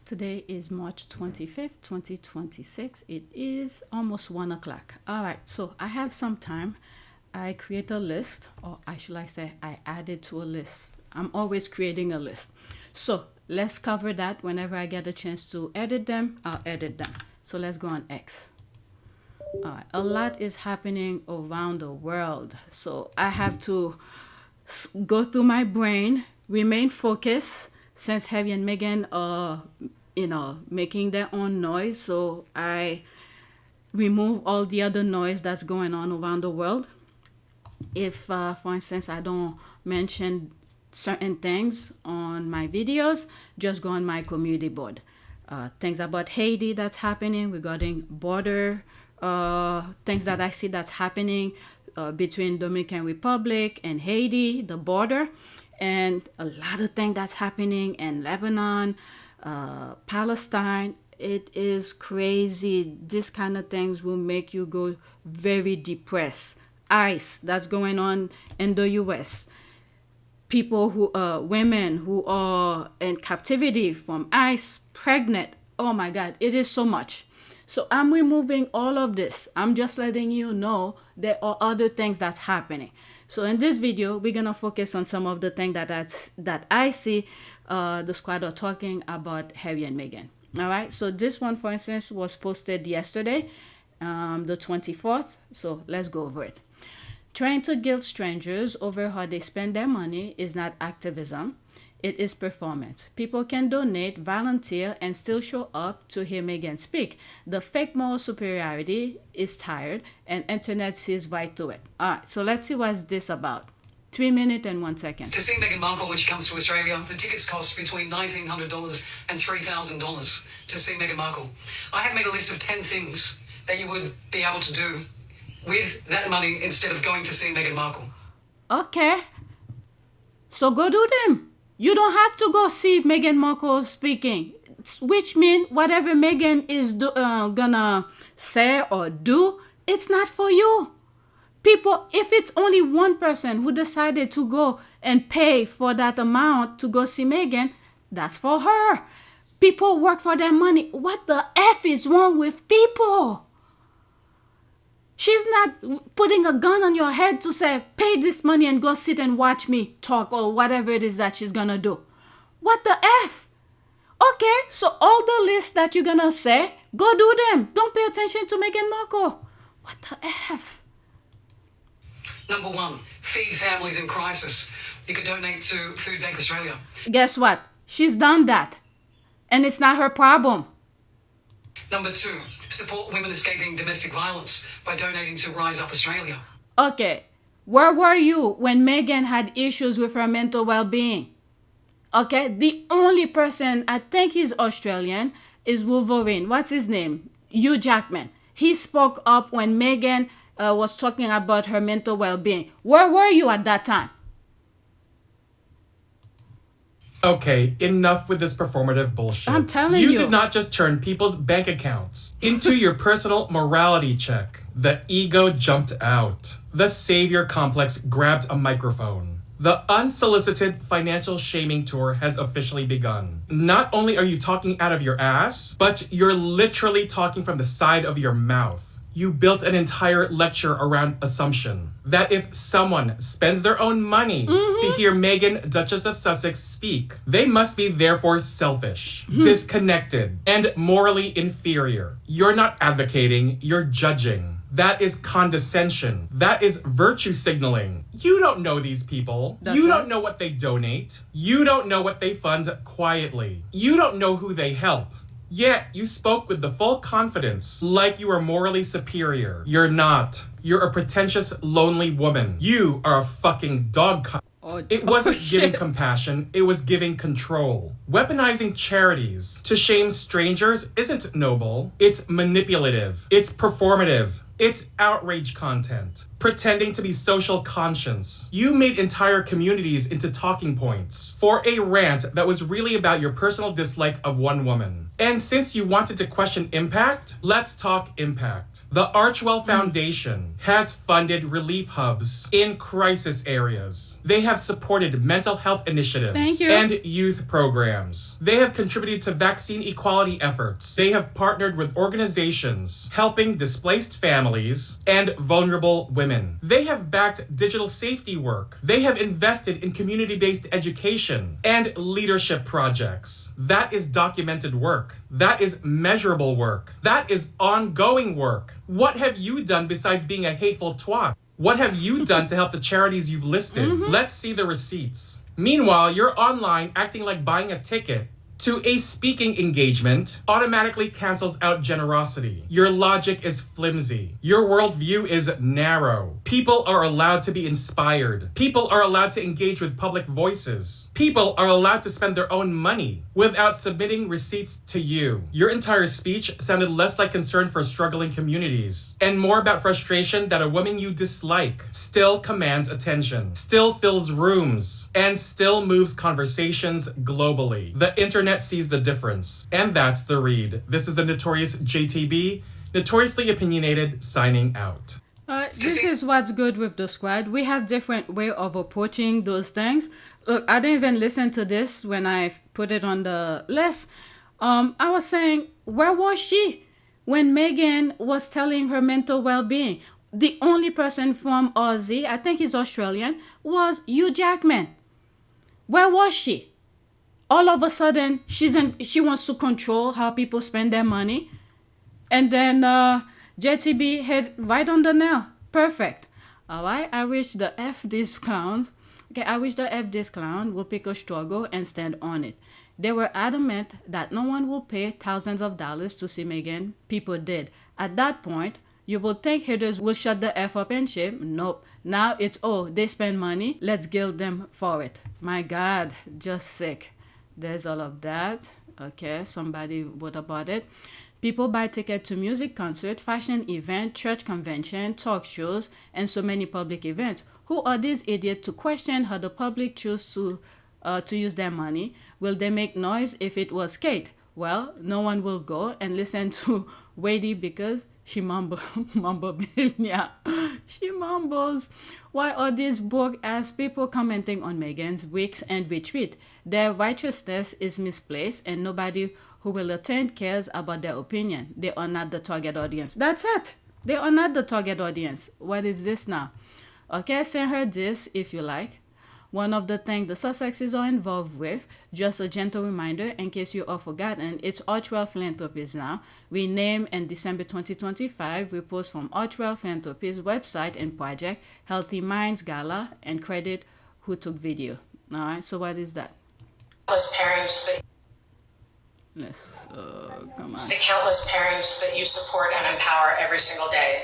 Today is March 25th, 2026. It is almost 1 o'clock. All right, so I have some time. I create a list, or should I say I added to a list. I'm always creating a list. So let's cover that. Whenever I get a chance to edit them, I'll edit them. So let's go on X. All right, a lot is happening around the world. So I have to go through my brain, remain focused, since Harry and Meghan are, making their own noise. So I remove all the other noise that's going on around the world. If, for instance, I don't mention certain things on my videos, just go on my community board. Things about Haiti that's happening regarding border, things that I see that's happening between Dominican Republic and Haiti, the border. And a lot of things that's happening in Lebanon, Palestine. It is crazy. This kind of things will make you go very depressed. ICE that's going on in the US. People women who are in captivity from ICE, pregnant. Oh my God, it is so much. So I'm removing all of this. I'm just letting you know there are other things that's happening. So in this video, we're going to focus on some of the things that I see the squad are talking about Harry and Meghan. All right. So this one, for instance, was posted yesterday, the 24th. So let's go over it. Trying to guilt strangers over how they spend their money is not activism. It is performance. People can donate, volunteer, and still show up to hear Meghan speak. The fake moral superiority is tired, and internet sees right through it. All right, so let's see what's this about. 3 minutes and 1 second. To see Meghan Markle when she comes to Australia, the tickets cost between $1,900 and $3,000 to see Meghan Markle. I have made a list of 10 things that you would be able to do with that money instead of going to see Meghan Markle. Okay. So go do them. You don't have to go see Meghan Markle speaking, which means whatever Meghan is gonna say or do, it's not for you. People, if it's only one person who decided to go and pay for that amount to go see Meghan, that's for her. People work for their money. What the F is wrong with people? She's not putting a gun on your head to say, pay this money and go sit and watch me talk or whatever it is that she's going to do. What the F? Okay, so all the lists that you're going to say, go do them. Don't pay attention to Meghan Markle. What the F? Number 1, feed families in crisis. You could donate to Food Bank Australia. Guess what? She's done that. And it's not her problem. Number 2, support women escaping domestic violence by donating to Rise Up Australia. Okay, where were you when Meghan had issues with her mental well-being? Okay, the only person, I think he's Australian, is Wolverine. What's his name? Hugh Jackman. He spoke up when Meghan was talking about her mental well-being. Where were you at that time? Okay, enough with this performative bullshit. I'm telling you. You did not just turn people's bank accounts into your personal morality check. The ego jumped out. The savior complex grabbed a microphone. The unsolicited financial shaming tour has officially begun. Not only are you talking out of your ass, but you're literally talking from the side of your mouth. You built an entire lecture around assumption that if someone spends their own money to hear Meghan, Duchess of Sussex, speak, they must be therefore selfish, disconnected, and morally inferior. You're not advocating, you're judging. That is condescension. That is virtue signaling. You don't know these people. You don't know what they donate. You don't know what they fund quietly. You don't know who they help. Yet, you spoke with the full confidence, like you were morally superior. You're not. You're a pretentious, lonely woman. You are a fucking dog cunt. It wasn't giving compassion, it was giving control. Weaponizing charities to shame strangers isn't noble. It's manipulative. It's performative. It's outrage content. Pretending to be social conscience. You made entire communities into talking points for a rant that was really about your personal dislike of one woman. And since you wanted to question impact, let's talk impact. The Archwell Foundation has funded relief hubs in crisis areas. They have supported mental health initiatives and youth programs. They have contributed to vaccine equality efforts. They have partnered with organizations helping displaced families and vulnerable women. They have backed digital safety work. They have invested in community-based education and leadership projects. That is documented work. That is measurable work. That is ongoing work. What have you done besides being a hateful twat? What have you done to help the charities you've listed? Let's see the receipts. Meanwhile, you're online acting like buying a ticket to a speaking engagement automatically cancels out generosity. Your logic is flimsy. Your worldview is narrow. People are allowed to be inspired. People are allowed to engage with public voices. People are allowed to spend their own money without submitting receipts to you. Your entire speech sounded less like concern for struggling communities and more about frustration that a woman you dislike still commands attention, still fills rooms, and still moves conversations globally. The internet sees the difference, and that's the read. This is the notorious JTB, notoriously opinionated, signing out. This is what's good with the squad. We have different way of approaching those things. Look, I didn't even listen to this when I put it on the list. I was saying, where was she when Meghan was telling her mental well-being? The only person from Aussie, I think he's Australian, was Hugh Jackman. Where was she? All of a sudden, she wants to control how people spend their money. And then JTB hit right on the nail. Perfect. All right. I wish the F these clowns. Okay, I wish the F this clown will pick a struggle and stand on it. They were adamant that no one will pay thousands of dollars to see Meghan. People did. At that point, you would think haters will shut the F up and shame. Nope. Now it's, oh, they spend money. Let's gild them for it. My God, just sick. There's all of that. Okay, somebody wrote about it. People buy tickets to music concert, fashion event, church convention, talk shows, and so many public events. Who are these idiots to question how the public choose to use their money? Will they make noise if it was Kate? Well, no one will go and listen to Wadey because she mumbles. Yeah, she mumbles. Why are these broke-ass people commenting on Meghan's wigs and retweet? Their righteousness is misplaced and nobody who will attend cares about their opinion. They are not the target audience. That's it. They are not the target audience. What is this now? Okay, send her this if you like. One of the things the Sussexes are involved with, just a gentle reminder in case you are forgotten, it's Archwell Philanthropies now. We name in December 2025 reports from Archwell Philanthropies website and project, Healthy Minds Gala, and credit who took video. All right, so what is that? Parents that come on. The countless parents that you support and empower every single day.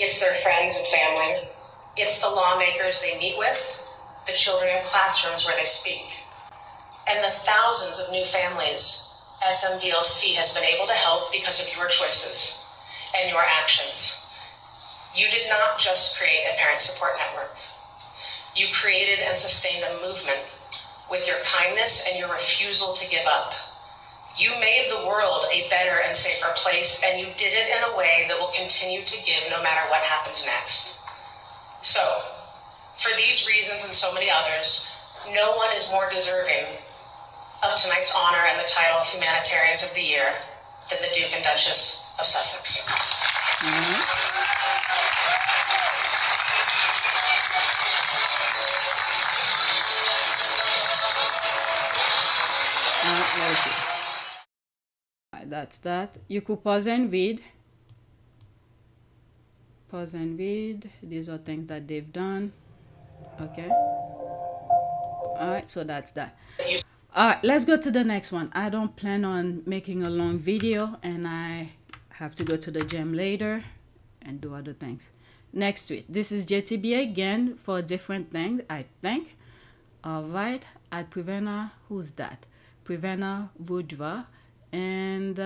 It's their friends and family. It's the lawmakers they meet with, the children in classrooms where they speak, and the thousands of new families SMVLC has been able to help because of your choices and your actions. You did not just create a parent support network. You created and sustained a movement with your kindness and your refusal to give up. You made the world a better and safer place, and you did it in a way that will continue to give no matter what happens next. So, for these reasons and so many others, no one is more deserving of tonight's honor and the title Humanitarians of the Year than the Duke and Duchess of Sussex. That's that. You could pause and read. Pause and read. These are things that they've done. Okay. All right, so that's that. All right, let's go to the next one. I don't plan on making a long video, and I have to go to the gym later and do other things. Next tweet. This is JTB again for a different thing, I think. All right, at Prevena, who's that? Prevena Vujva, and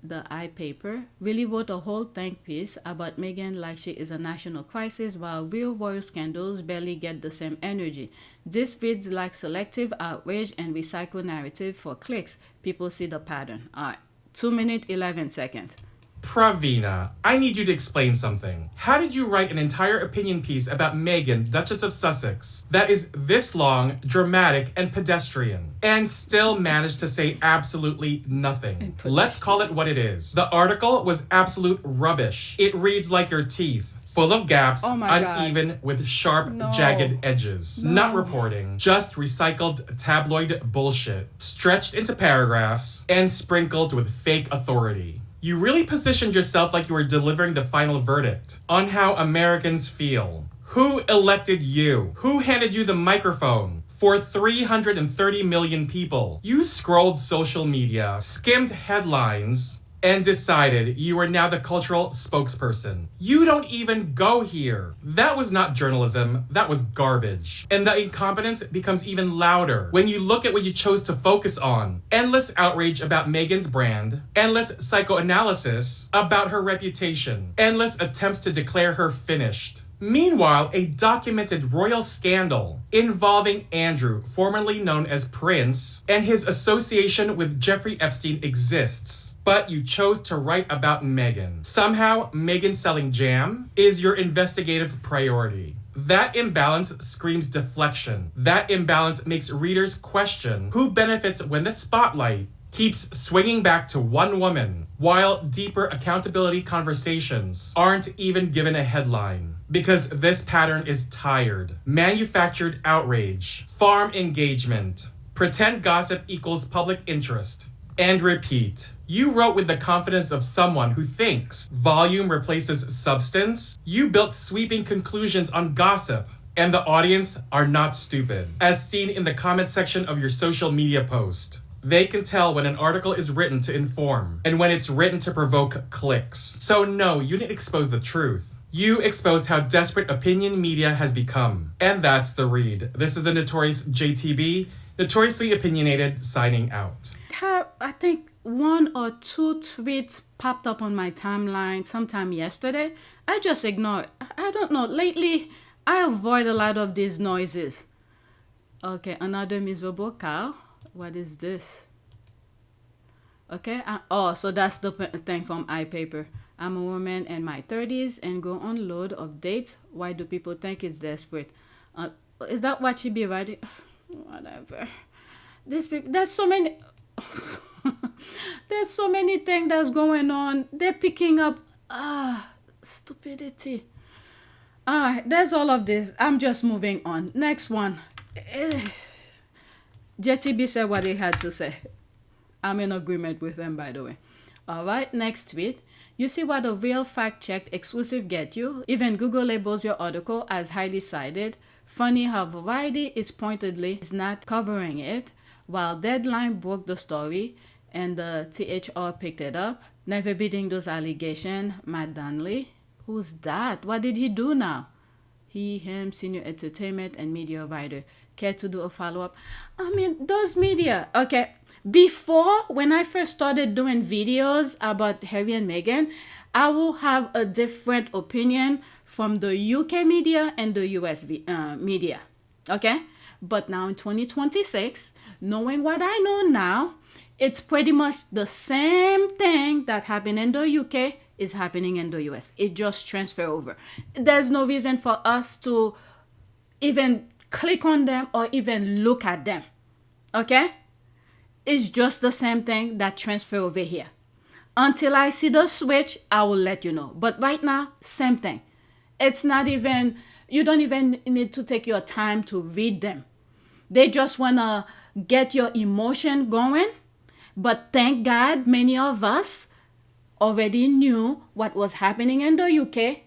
the iPaper really wrote a whole think piece about Meghan like she is a national crisis, while real royal scandals barely get the same energy. This reads like selective outrage and recycle narrative for clicks. People see the pattern. All right, 2 minutes, 11 seconds. Pravina, I need you to explain something. How did you write an entire opinion piece about Meghan, Duchess of Sussex, that is this long, dramatic, and pedestrian, and still manage to say absolutely nothing? Let's call it what it is. The article was absolute rubbish. It reads like your teeth. Full of gaps, Oh my God. uneven, with sharp, No. jagged edges. No. Not reporting, just recycled tabloid bullshit, stretched into paragraphs, and sprinkled with fake authority. You really positioned yourself like you were delivering the final verdict on how Americans feel. Who elected you? Who handed you the microphone? For 330 million people. You scrolled social media, skimmed headlines, and decided you were now the cultural spokesperson. You don't even go here. That was not journalism, that was garbage. And the incompetence becomes even louder when you look at what you chose to focus on. Endless outrage about Meghan's brand, endless psychoanalysis about her reputation, endless attempts to declare her finished. Meanwhile, a documented royal scandal involving Andrew, formerly known as Prince, and his association with Jeffrey Epstein exists. But you chose to write about Meghan. Somehow, Meghan selling jam is your investigative priority. That imbalance screams deflection. That imbalance makes readers question who benefits when the spotlight keeps swinging back to one woman, while deeper accountability conversations aren't even given a headline. Because this pattern is tired. Manufactured outrage, farm engagement, pretend gossip equals public interest, and repeat. You wrote with the confidence of someone who thinks volume replaces substance. You built sweeping conclusions on gossip, and the audience are not stupid, as seen in the comment section of your social media post. They can tell when an article is written to inform, and when it's written to provoke clicks. So no, you didn't expose the truth. You exposed how desperate opinion media has become. And that's the read. This is the notorious JTB, notoriously opinionated, signing out. I think 1 or 2 tweets popped up on my timeline sometime yesterday. I just ignored. I don't know. Lately, I avoid a lot of these noises. Okay, another miserable cow. What is this? Okay. So that's the thing from iPaper. I'm a woman in my 30s and go on load of dates. Why do people think it's desperate? Is that what she be writing? Whatever. There's so many. There's so many things that's going on. They're picking up stupidity. There's all of this. I'm just moving on. Next one. JTB said what he had to say. I'm in agreement with them, by the way. All right, next tweet. You see what a real fact-checked exclusive get you? Even Google labels your article as highly cited. Funny how Variety is pointedly not covering it, while Deadline broke the story and the THR picked it up. Never beating those allegations. Matt Donnelly. Who's that? What did he do now? He, him, senior entertainment and media writer. Care to do a follow-up? Those media. Okay. Before, when I first started doing videos about Harry and Meghan, I will have a different opinion from the UK media and the US media. Okay? But now in 2026, knowing what I know now, it's pretty much the same thing that happened in the UK is happening in the US. It just transfer over. There's no reason for us to even click on them or even look at them. Okay? It's just the same thing that transfer over here. Until I see the switch, I will let you know. But right now, same thing. It's not even, you don't even need to take your time to read them. They just want to get your emotion going. But thank God, many of us already knew what was happening in the UK.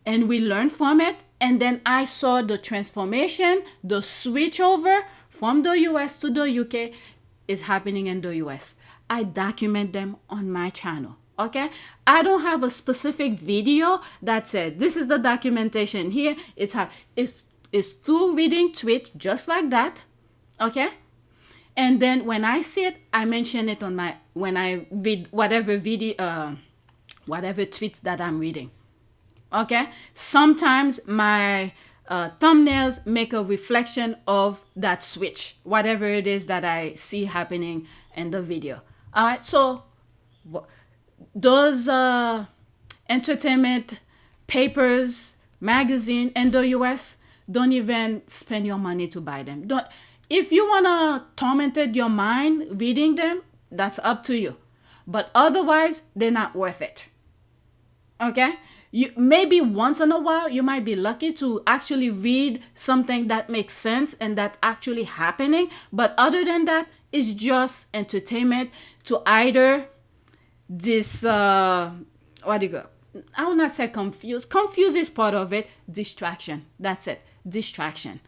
And we learned from it. And then I saw the transformation, the switch over from the US to the UK is happening in the US. I document them on my channel. Okay, I don't have a specific video that said this is the documentation here. It's through reading tweet just like that. Okay, and then when I see it, I mention it on my when I read whatever video, whatever tweets that I'm reading. Okay, sometimes my thumbnails make a reflection of that switch, whatever it is that I see happening in the video. All right, so those entertainment papers, magazine in the US, don't even spend your money to buy them. Don't. If you wanna torment your mind reading them, that's up to you. But otherwise, they're not worth it. Okay? You maybe once in a while you might be lucky to actually read something that makes sense and that's actually happening. But other than that, it's just entertainment to either this what do you go? I will not say confuse. Confuse is part of it. Distraction. That's it. Distraction.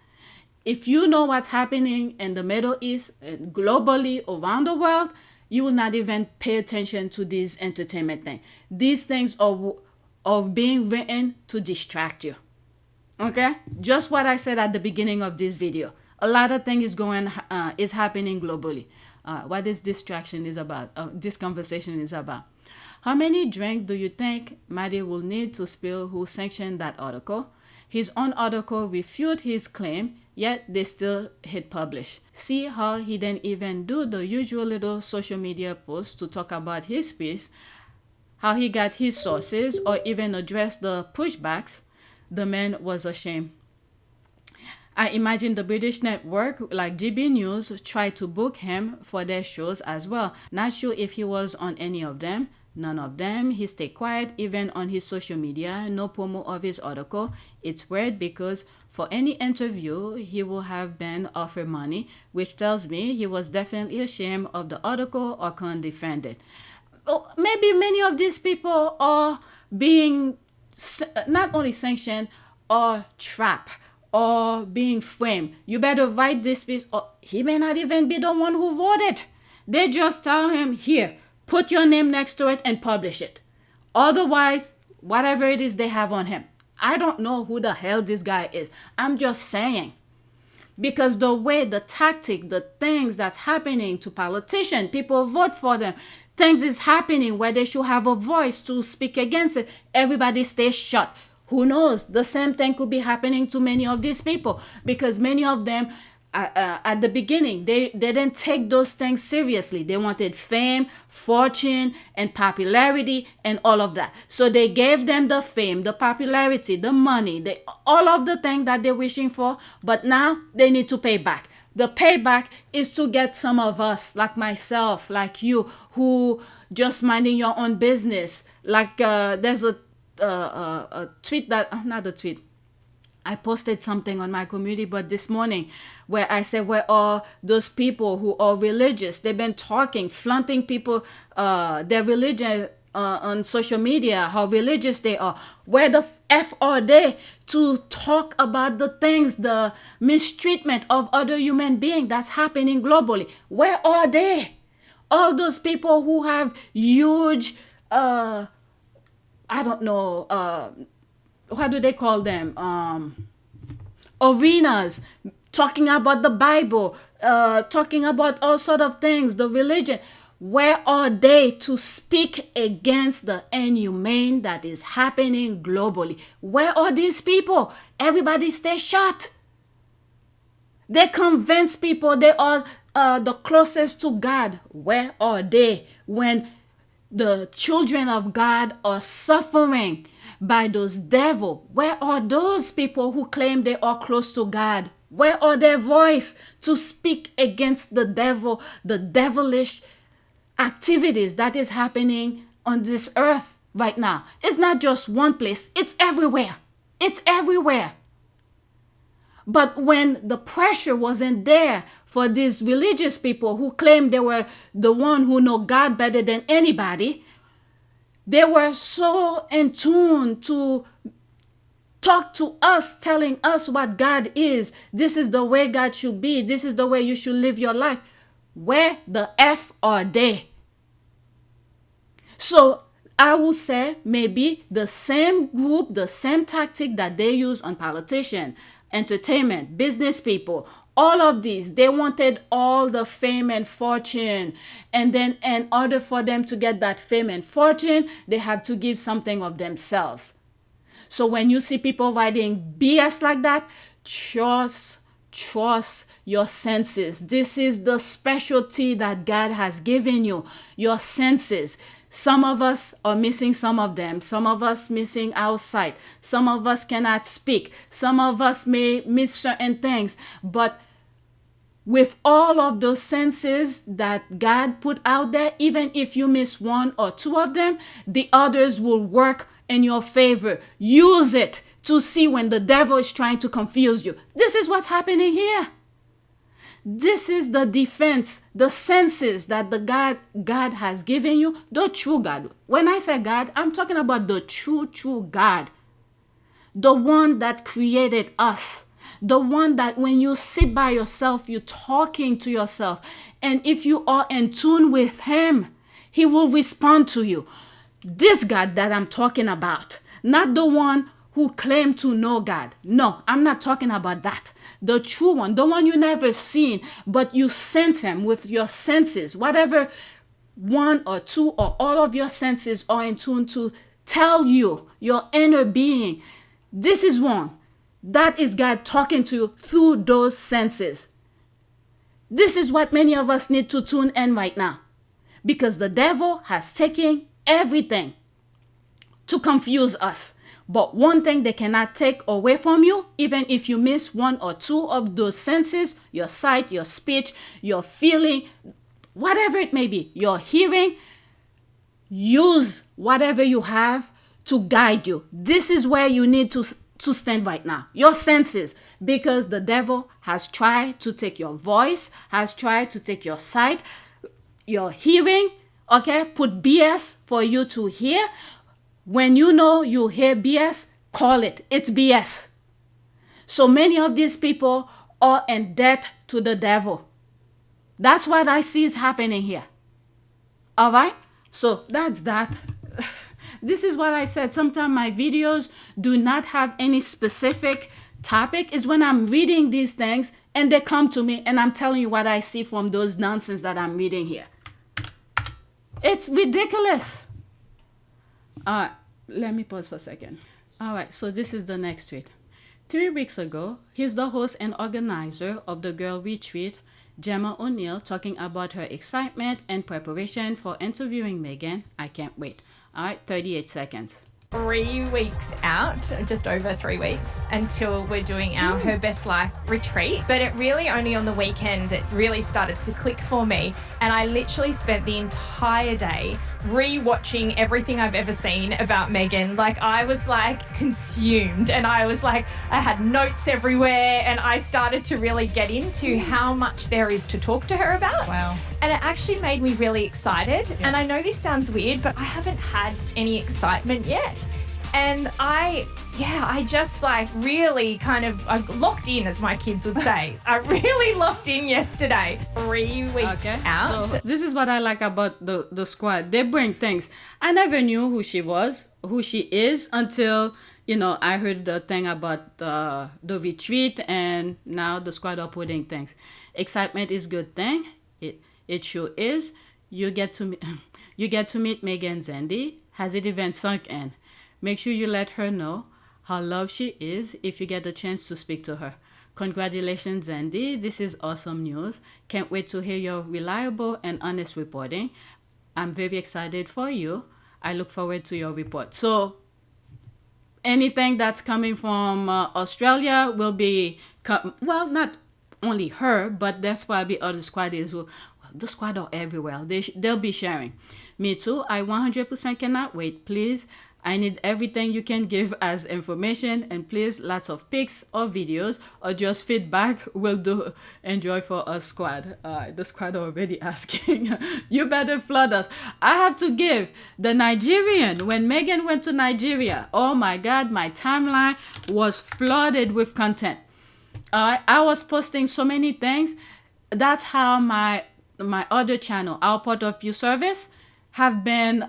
If you know what's happening in the Middle East, globally, around the world, you will not even pay attention to these entertainment things. These things are being written to distract you. Okay? Just what I said at the beginning of this video. A lot of things is happening globally. What this distraction is about, this conversation is about. How many drinks do you think Maddie will need to spill who sanctioned that article? His own article refute his claim, yet they still hit publish. See how he didn't even do the usual little social media post to talk about his piece, how he got his sources, or even address the pushbacks. The man was ashamed. I imagine the British network like GB News tried to book him for their shows as well. Not sure if he was on any of them. None of them. He stayed quiet even on his social media. No promo of his article. It's weird because for any interview he will have been offered money, which tells me he was definitely ashamed of the article or can't defend it. Oh, maybe many of these people are being not only sanctioned or trapped or being framed. You better write this piece, or he may not even be the one who wrote it. They just tell him, here, put your name next to it and publish it. Otherwise, whatever it is they have on him. I don't know who the hell this guy is. I'm just saying. Because the way, the tactic, the things that's happening to politicians, people vote for them, things is happening where they should have a voice to speak against it. Everybody stays shut. Who knows? The same thing could be happening to many of these people because many of them, at the beginning, they didn't take those things seriously. They wanted fame, fortune, and popularity, and all of that. So they gave them the fame, the popularity, the money, all of the things that they're wishing for. But now they need to pay back. The payback is to get some of us, like myself, like you, who just minding your own business. Like there's a tweet that, not a tweet, I posted something on my community, but this morning where I said, where are those people who are religious? They've been talking, flaunting people, their religion on social media, how religious they are. Where the F are they to talk about the things, the mistreatment of other human beings that's happening globally? Where are they? All those people who have huge, I don't know, what do they call them? Arenas, talking about the Bible, talking about all sort of things, the religion. Where are they to speak against the inhumane that is happening globally? Where are these people? Everybody stay shut. They convince people they are the closest to God. Where are they when the children of God are suffering by those devils? Where are those people who claim they are close to God? Where are their voice to speak against the devil, the devilish activities that is happening on this earth right now? It's not just one place. It's everywhere. It's everywhere. But when the pressure wasn't there for these religious people who claimed they were the one who know God better than anybody, they were so in tune to talk to us, telling us what God is. This is the way God should be. This is the way you should live your life. Where the F are they? So I will say maybe the same group, the same tactic that they use on politicians, entertainment, business people, all of these, they wanted all the fame and fortune. And then in order for them to get that fame and fortune, they have to give something of themselves. So when you see people writing BS like that, trust your senses. This is the specialty that God has given you, your senses. Some of us are missing some of them. Some of us missing our sight. Some of us cannot speak. Some of us may miss certain things. But with all of those senses that God put out there, even if you miss one or two of them, the others will work in your favor. Use it to see when the devil is trying to confuse you. This is what's happening here. This is the defense, the senses that the God has given you, the true God. When I say God, I'm talking about the true God. The one that created us. The one that when you sit by yourself, you're talking to yourself. And if you are in tune with him, he will respond to you. This God that I'm talking about, not the one who claim to know God. No, I'm not talking about that. The true one, the one you never seen, but you sense him with your senses. Whatever one or two or all of your senses are in tune to tell you, your inner being, this is one. That is God talking to you through those senses. This is what many of us need to tune in right now. Because the devil has taken everything to confuse us. But one thing they cannot take away from you, even if you miss one or two of those senses, your sight, your speech, your feeling, whatever it may be, your hearing, use whatever you have to guide you. This is where you need to stand right now, your senses, because the devil has tried to take your voice, has tried to take your sight, your hearing, okay, put BS for you to hear. When you know you hear BS, call it. It's BS. So many of these people are in debt to the devil. That's what I see is happening here. All right? So that's that. This is what I said. Sometimes my videos do not have any specific topic. It's when I'm reading these things and they come to me and I'm telling you what I see from those nonsense that I'm reading here. It's ridiculous. All right, let me pause for a second. All right, so this is the next tweet. 3 weeks ago, here's the host and organizer of the Girl Retreat, Gemma O'Neill, talking about her excitement and preparation for interviewing Meghan. I can't wait. All right, 38 seconds. 3 weeks out, just over 3 weeks, until we're doing our Her Best Life retreat. But it really only on the weekend, it really started to click for me. And I literally spent the entire day re-watching everything I've ever seen about Meghan. Like, I was like consumed, and I was like, I had notes everywhere, and I started to really get into how much there is to talk to her about. Wow. And it actually made me really excited. Yeah. And I know this sounds weird, but I haven't had any excitement yet. And I just like really kind of I locked in, as my kids would say. I really locked in yesterday. 3 weeks out. So this is what I like about the squad. They bring things. I never knew who she is until, I heard the thing about the retreat, and now the squad are putting things. Excitement is a good thing. It sure is. You get to meet Meghan Zandy. Has it even sunk in? Make sure you let her know how loved she is if you get the chance to speak to her. Congratulations, Zandy. This is awesome news. Can't wait to hear your reliable and honest reporting. I'm very excited for you. I look forward to your report. So anything that's coming from Australia will be, not only her, but there's probably other squaddies who, the squad are everywhere. They'll be sharing. Me too. I 100% cannot wait. Please I need everything you can give as information, and please lots of pics or videos or just feedback will do. Enjoy for us squad. The squad are already asking. You better flood us. I have to give the Nigerian. When Meghan went to Nigeria, oh my God, my timeline was flooded with content. I was posting so many things. That's how my other channel, Our Part of You Service, have been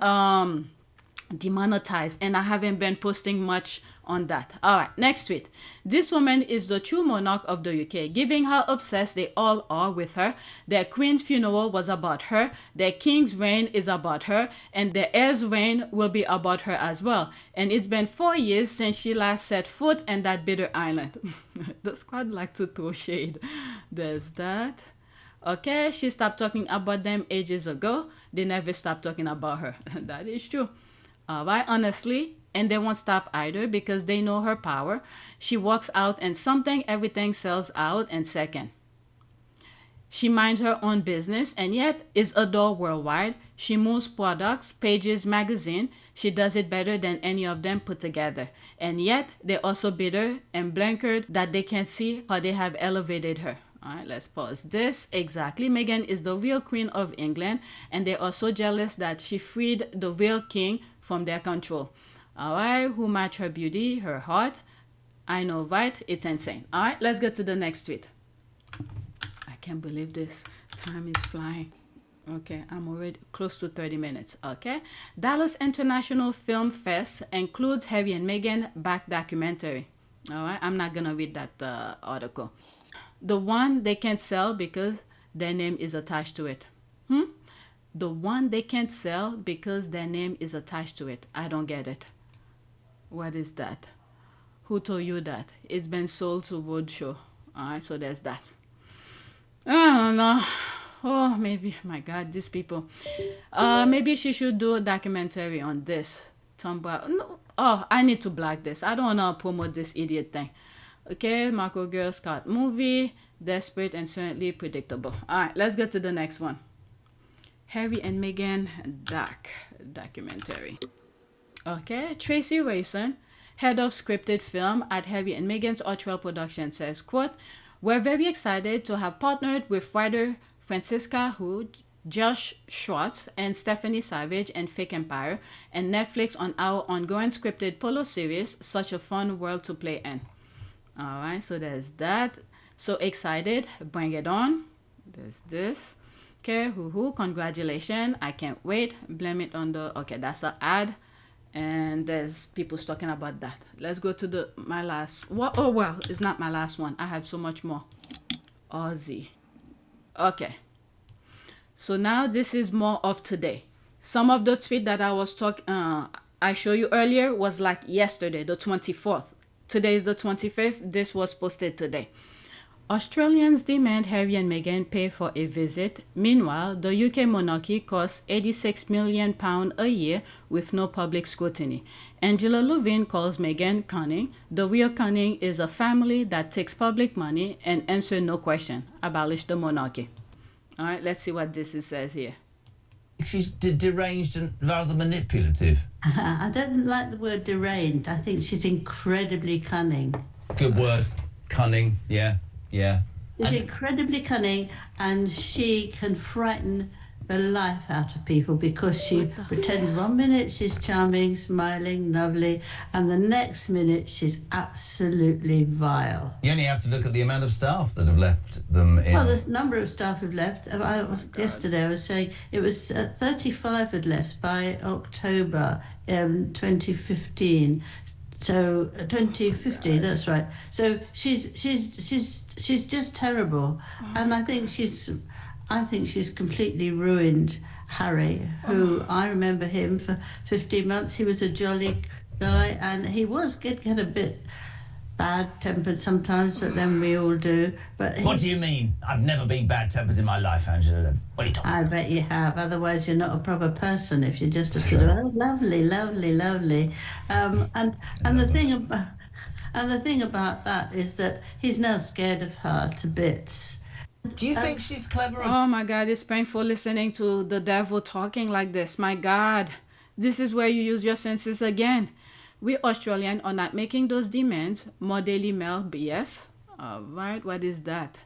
demonetized, and I haven't been posting much on that. All right, next tweet. This woman is the true monarch of the UK, giving how obsessed they all are with her. Their queen's funeral was about her, their king's reign is about her, and their heir's reign will be about her as well. And it's been 4 years since she last set foot in that bitter island. The squad like to throw shade. There's that. Okay, she stopped talking about them ages ago. They never stopped talking about her. That is true. Right, honestly, and they won't stop either because they know her power. She walks out and something, everything sells out in second. She minds her own business and yet is adored worldwide. She moves products, pages, magazine. She does it better than any of them put together. And yet they're also bitter and blankered that they can see how they have elevated her. All right, let's pause this. Exactly. Meghan is the real queen of England, and they are so jealous that she freed the real king from their control. All right, who match her beauty, her heart? I know, right? It's insane. All right, let's get to the next tweet. I can't believe this. Time is flying. Okay, I'm already close to 30 minutes. Okay. Dallas International Film Fest includes Harry and Meghan-backed documentary. All right, I'm not going to read that article. The one they can't sell because their name is attached to it. The one they can't sell because their name is attached to it. I don't get it. What is that? Who told you that? It's been sold to Roadshow. Alright, so there's that. I don't know. Oh, maybe. My God, these people. Maybe she should do a documentary on this. No. Oh, I need to block this. I don't want to promote this idiot thing. Okay, Marco Girl Scott movie, desperate and certainly predictable. All right, let's go to the next one. Harry and Meghan documentary. Okay, Tracy Rayson, head of scripted film at Harry and Meghan's Archwell Production, says, quote, "We're very excited to have partnered with writer Francisca Hu, Josh Schwartz, and Stephanie Savage and Fake Empire, and Netflix on our ongoing scripted polo series, Such a Fun World to Play In." All right, so there's that. So excited, bring it on. There's this. Okay, congratulations. I can't wait. Blame it on the, okay, that's an ad. And there's people talking about that. Let's go to my last, well, it's not my last one. I have so much more. Aussie. Okay. So now this is more of today. Some of the tweet that I was I showed you earlier was like yesterday, the 24th. Today is the 25th. This was posted today. Australians demand Harry and Meghan pay for a visit. Meanwhile, the UK monarchy costs £86 million a year with no public scrutiny. Angela Levin calls Meghan cunning. The real cunning is a family that takes public money and answers no question. Abolish the monarchy. All right, let's see what this says here. She's deranged and rather manipulative. I don't like the word deranged. I think she's incredibly cunning. Good word. Cunning, yeah. She's incredibly cunning, and she can frighten the life out of people because she pretends 1 minute she's charming, smiling, lovely, and the next minute she's absolutely vile. You only have to look at the amount of staff that have left them in. Well, there's a number of staff who've left. Yesterday I was saying it was 35 had left by October 2015. So 2050, that's right. So she's just terrible, and I think she's completely ruined Harry, who I remember him for 15 months. He was a jolly guy, and he get a bit bad-tempered sometimes, but then we all do. But what do you mean? I've never been bad-tempered in my life, Angela. What are you talking about? I bet you have. Otherwise, you're not a proper person if you're just a sort of, oh, lovely. And the thing about that is that he's now scared of her to bits. Do you think she's clever? Oh my God, it's painful listening to the devil talking like this. My God, This is where you use your senses again. We Australians are not making those demands. More Daily Mail BS. All right, what is that?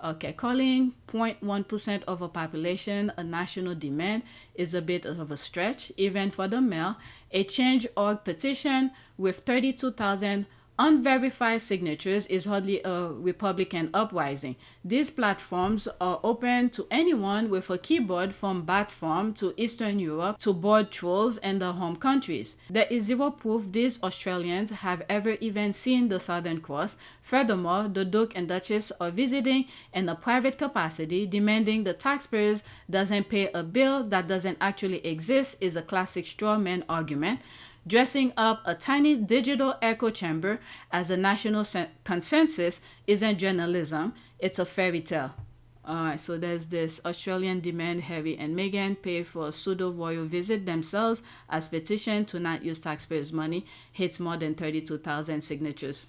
Okay, calling 0.1% of a population a national demand is a bit of a stretch, even for the Mail. A Change.org petition with 32,000 unverified signatures is hardly a Republican uprising. These platforms are open to anyone with a keyboard, from Bat Farm to Eastern Europe to board trolls and their home countries. There is zero proof these Australians have ever even seen the Southern Cross. Furthermore, the Duke and Duchess are visiting in a private capacity. Demanding the taxpayers doesn't pay a bill that doesn't actually exist is a classic straw man argument. Dressing up a tiny digital echo chamber as a national consensus isn't journalism, it's a fairy tale. Alright, so there's this Australian demand Harry and Meghan pay for a pseudo-royal visit themselves as petition to not use taxpayers' money hits more than 32,000 signatures.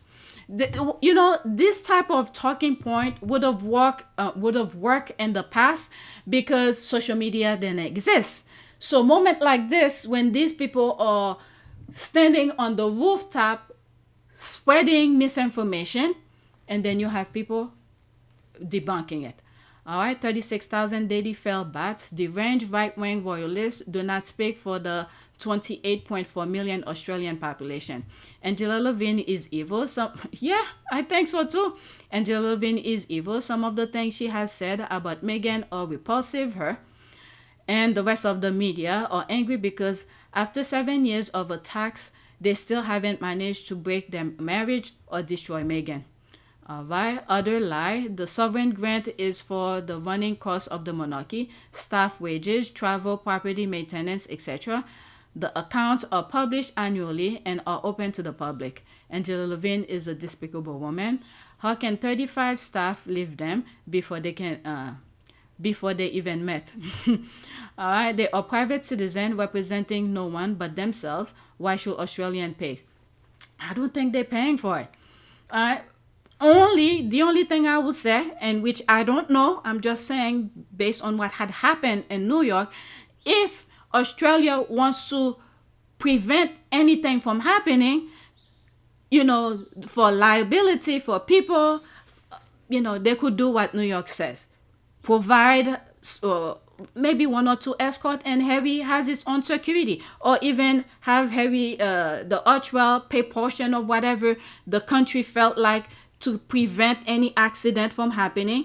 This type of talking point would have worked in the past because social media didn't exist. So moment like this, when these people are standing on the rooftop spreading misinformation, and then you have people debunking it. All right, 36,000 daily fail bats. Deranged right-wing royalists do not speak for the 28.4 million Australian population. Angela Levin is evil. Yeah, I think so too. Angela Levin is evil. Some of the things she has said about Meghan are repulsive her. And the rest of the media are angry because after 7 years of attacks, they still haven't managed to break their marriage or destroy Meghan. Alright, other lie. The sovereign grant is for the running costs of the monarchy, staff wages, travel, property maintenance, etc. The accounts are published annually and are open to the public. Angela Levin is a despicable woman. How can 35 staff leave them before they even met? All right, they are private citizens representing no one but themselves. Why should Australians pay? I don't think they're paying for it. All right. The only thing I would say, and which I don't know, I'm just saying based on what had happened in New York, if Australia wants to prevent anything from happening, for liability for people, they could do what New York says. Provide maybe 1 or 2 escort, and Harry has his own security, or even have Harry, the Archwell, pay portion of whatever the country felt like to prevent any accident from happening.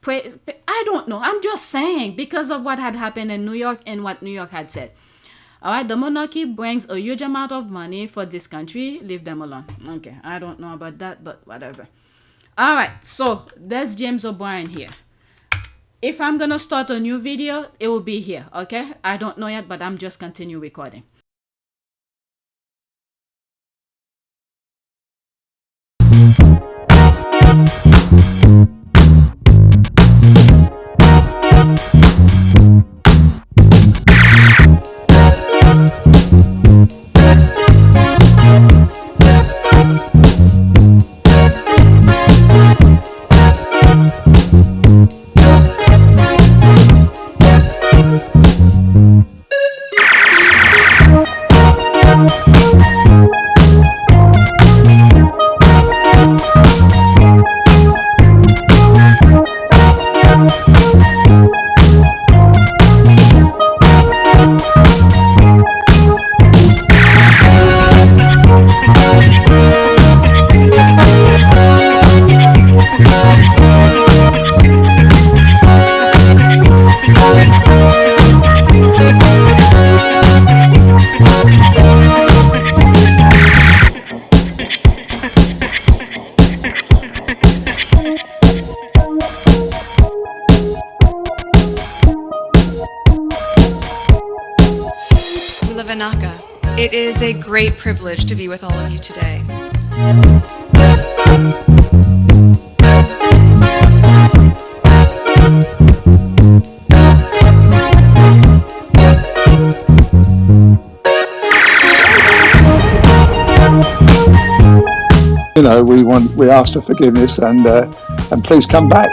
I don't know. I'm just saying because of what had happened in New York and what New York had said. All right, the monarchy brings a huge amount of money for this country. Leave them alone. Okay, I don't know about that, but whatever. All right, so there's James O'Brien here. If I'm going to start a new video, it will be here, okay? I don't know yet, but I'm just continue recording. It is a great privilege to be with all of you today. We ask for forgiveness and please come back.